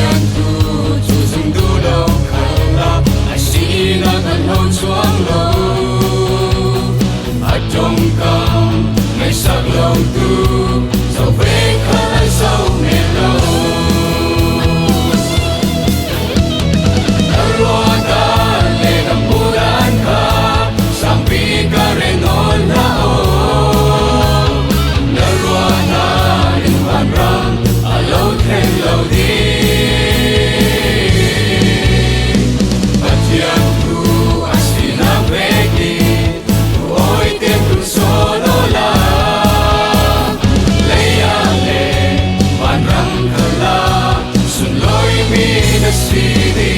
thian thu chu dung du đâu khala ai si na kan ho chuang lo a trong cam ngày sắc lâu tu dẫu về khai sâu nghe lâu loa ta lệ đầm bu đan kha sang pi ca re non na o na loa ta in van ram a lâu thêm lâu đi bất thian thu asina veki oi tem tu so no la leia le van ram khala sun loi mi na si di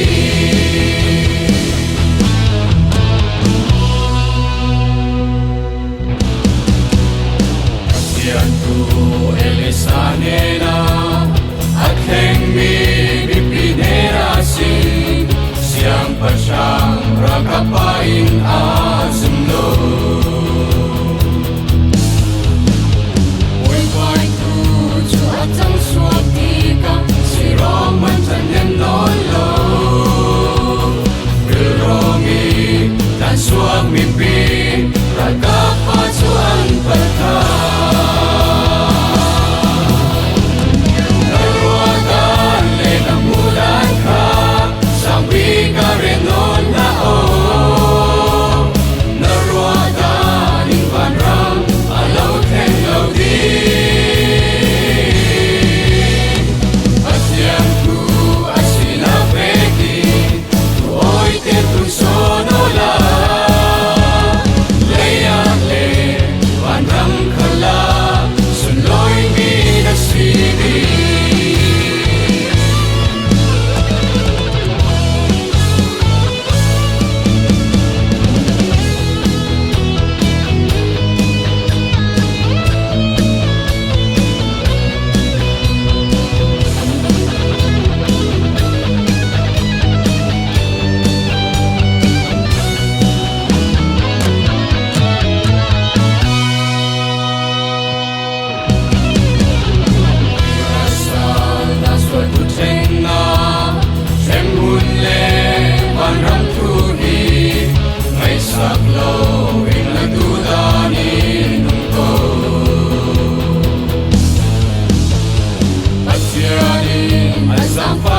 Elisanena akheng mi bipinera si siang pasang rakapain asumlo Oi vai tu chu atang suatika si roman tanem non lo Romi dan suang mimpi rakapa suan patah Some